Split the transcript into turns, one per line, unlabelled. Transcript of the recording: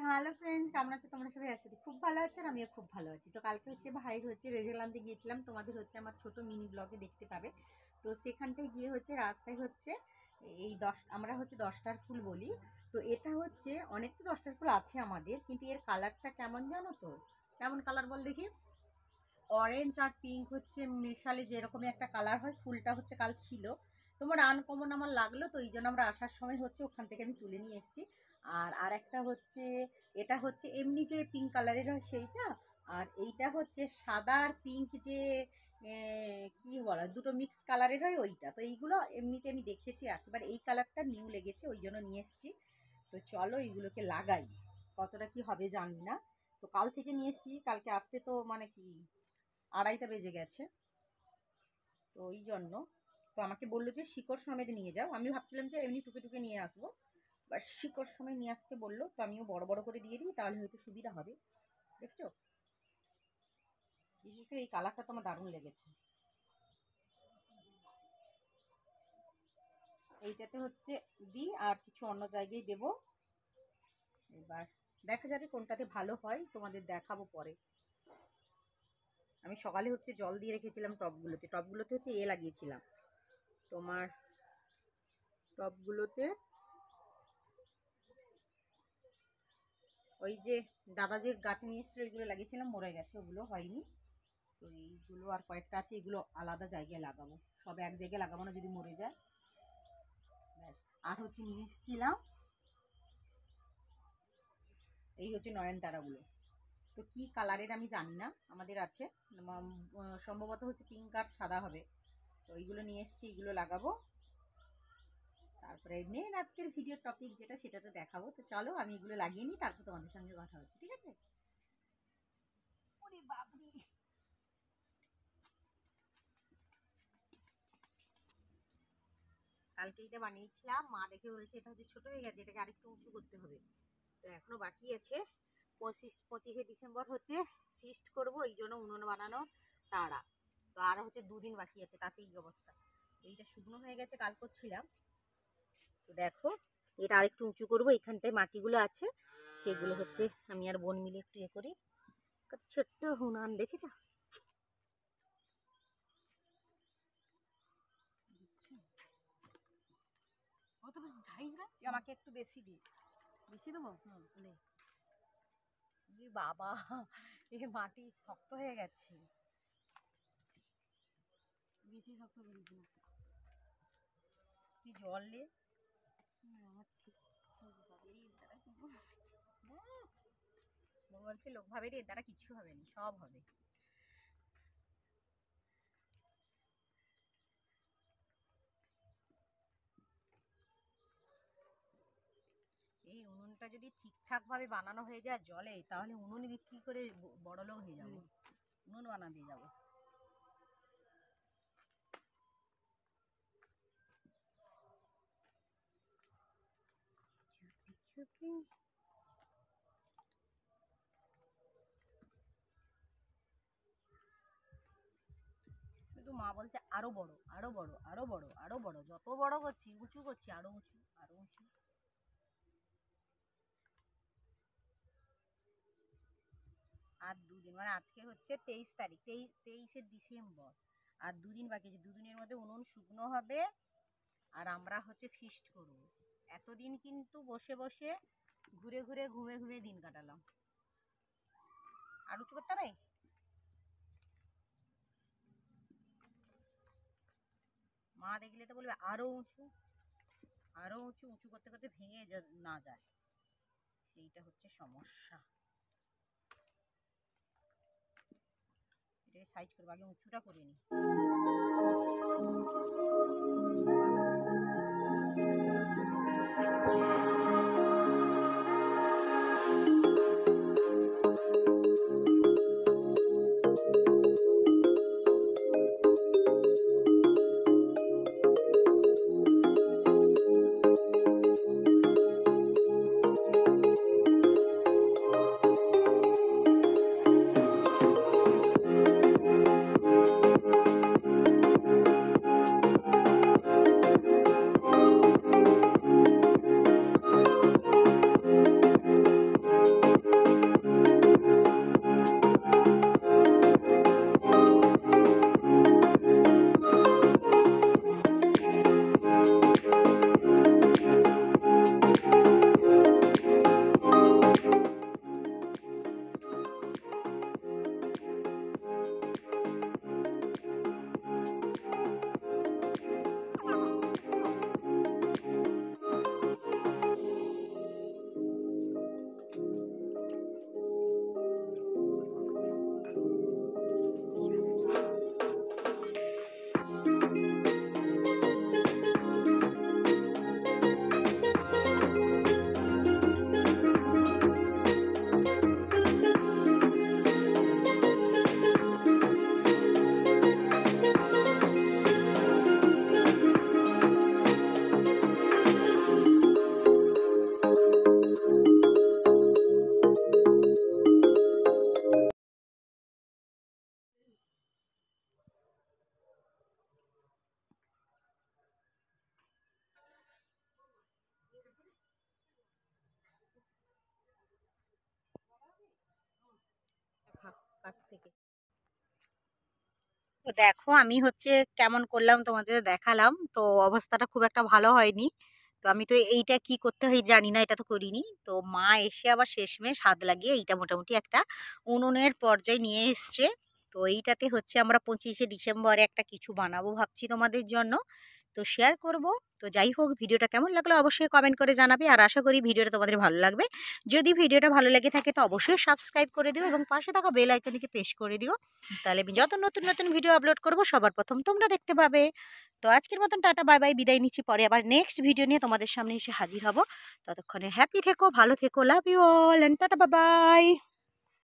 Hello friends, কেমন আছো তোমরা সবাই? আসলে খুব ভালো আছো আর আমিও খুব ভালো আছি। তো কালকে হচ্ছে ভাইয়ের হচ্ছে রেজাল্ট আনতে গিয়েছিলাম, তোমাদের হচ্ছে আমার ছোট মিনি ব্লগে দেখতে পাবে। তো সেখানটায় গিয়ে হচ্ছে রাস্তায় হচ্ছে আমরা হচ্ছে 10টার ফুল বলি। তো এটা হচ্ছে অনেক তো 10টার ফুল আছে আমাদের, কিন্তু এর কালারটা কেমন জানো তো? কেমন কালার বল দেখি? অরেঞ্জ আর পিঙ্ক হচ্ছে মেশালে যেরকম একটা কালার হয়, ফুলটা হচ্ছে কাল ছিল। তোমার আনকমন আমার লাগলো, তো এই জন্য আমরা আসার সময় হচ্ছে ওখান থেকে আমি তুলে নিয়ে এসেছি। আর একটা হচ্ছে, এটা হচ্ছে এমনি যে পিঙ্ক কালারের হয় সেইটা। আর এইটা হচ্ছে সাদা আর পিঙ্ক যে কি বলা, দুটো মিক্স কালারের হয় ওইটা। তো এইগুলো এমনিতে আমি দেখেছি আছে, বাট এই কালারটা নিউ লেগেছে ওই জন্য নিয়ে এসেছি। তো চলো এইগুলোকে লাগাই, কতটা কি হবে জানি না। তো কাল থেকে নিয়ে এসেছি, কালকে আসতে তো মানে কি 2:30টা বেজে গেছে। তো ওই জন্য তো আমাকে বললো যে শিকড় সমেত নিয়ে যাও। আমি ভাবছিলাম যে এমনি টুকে টুকে নিয়ে আসবো, বাট শিকড় সময় নিয়ে আসতে বললো, তো আমিও বড় বড় করে দিয়ে দিই, তাহলে হয়তো সুবিধা হবে। দেখছো, বিশেষ করে এই কালারটা তো আমার দারুণ লেগেছে। এইটাতে হচ্ছে দিই আর কিছু অন্য জায়গায় দেবো। এবার দেখা যাবে কোনটাতে ভালো হয়, তোমাদের দেখাবো পরে। আমি সকালে হচ্ছে জল দিয়ে রেখেছিলাম টবগুলোতে, টবগুলোতে হচ্ছে লাগিয়েছিলাম তোমার, টবগুলোতে ওই যে দাদা যে গাছ নিয়ে এসেছিল ওইগুলো লাগিয়েছিলাম, মরে গেছে, ওগুলো হয়নি। তো এইগুলো আর কয়েকটা আছে, এগুলো আলাদা জায়গায় লাগাবো, সব এক জায়গায় লাগাবো না, যদি মরে যায়। ব্যাস। আর হচ্ছে নিয়ে এসেছিলাম এই হচ্ছে নয়নতারাগুলো। তো কি কালারের আমি জানি না, আমাদের আছে সম্ভবত হচ্ছে পিঙ্ক আর সাদা হবে। তো এইগুলো নিয়ে এসেছি, এইগুলো লাগাবো। তারপরে মেন আজকের ভিডিও টপিক যেটা, সেটা তো দেখাবো। তো চলো আমি এগুলো লাগিয়ে নিই, তারপর তোমাদের সঙ্গে কথা হচ্ছে, ঠিক আছে? ওরে বাপরে, কালকে এটা বানিয়েছিলাম, মা দেখে বলছে এটা হচ্ছে ছোট হয়ে গেছে, এটাকে আরেকটু উঁচু করতে হবে। তো এখনো বাকি আছে। 25শে ডিসেম্বর হচ্ছে ফিস্ট করব, এই জন্য উনুন বানানো তাড়া। তো আরও হচ্ছে 2 দিন বাকি আছে, তাতে এই অবস্থা। এইটা শুকনো হয়ে গেছে, কাল করছিলাম। তো দেখো, এটা আরেকটু উঁচু করবো, এখানটায় মাটিগুলো আছে সেগুলো হচ্ছে আমি আর বোন মিলে একটু করি। কত ছোট্ট উনান দেখেছ? আমাকে একটু বেশি দিই। বেশি দেবো? বাবা, এ মাটি শক্ত হয়ে গেছে। বেশি শক্ত করেছি না, কি জল নে। আমার ঠিক বলছে লোক ভাবে রে, এর দ্বারা কিচ্ছু হবে না, সব হবে। এই উনুনটা যদি ঠিকঠাক ভাবে বানানো হয়ে যায় জলে, তাহলে উনুন বিক্রি করে বড় লোক হয়ে যাবো, উনুন বানাতে যাবো। শুধু মা বলছে আরো বড়, আরো বড়, আরো বড়, আরো বড়। যত বড় করছি, উঁচু করছি, আরো উঁচু, আরো উঁচু। আর 2 দিন, মানে আজকে হচ্ছে 23 তারিখ, 23শে ডিসেম্বর। আর 2 দিন বাকি আছে, 2 দিনের মধ্যে উনুন শুকনো হবে আর আমরা হচ্ছে ফিস্ট করব। এতদিন কিন্তু বসে বসে ঘুরে ঘুরে ঘুমে ঘুমে দিন কাটালাম। আর উঁচু করতে হবে। মা দেখলে তো বলবে আরো উঁচু, আরো উঁচু। উঁচু করতে করতে ভেঙে না যায়, সেইটা হচ্ছে সমস্যা। এটাকে সাইজ করবো, আগে উঁচুটা করে নিই। কাছ থেকে তো দেখো আমি হচ্ছে কেমন করলাম তোমাদের দেখালাম, তো অবস্থাটা খুব একটা ভালো হয়নি। তো আমি তো এইটা কি করতে হয় জানি না, এটা তো করিনি। তো মা এসে আবার শেষমেশ হাত লাগিয়ে এইটা মোটামুটি একটা উনুনের পর্যায়ে নিয়ে এসছে। তো এইটাতে হচ্ছে আমরা 25শে ডিসেম্বরে একটা কিছু বানাবো ভাবছি তোমাদের জন্য, তো শেয়ার করব। তো যাই হোক, ভিডিওটা কেমন লাগলো অবশ্যই কমেন্ট করে জানাবে, আর আশা করি ভিডিওটা তোমাদের ভালো লাগবে। যদি ভিডিওটা ভালো লেগে থাকে তো অবশ্যই সাবস্ক্রাইব করে দিও এবং পাশে থাকা বেল আইকনটিকে প্রেস করে দিও, তাহলে আমি যত নতুন নতুন ভিডিও আপলোড করব সবার প্রথম তোমরা দেখতে পাবে। তো আজকের মতন টাটা বাই বাই, বিদায় নিচ্ছি। পরে আবার নেক্সট ভিডিও নিয়ে তোমাদের সামনে এসে হাজির হব। ততক্ষণে হ্যাপি থেকো, ভালো থেকো, love you all and tata bye by.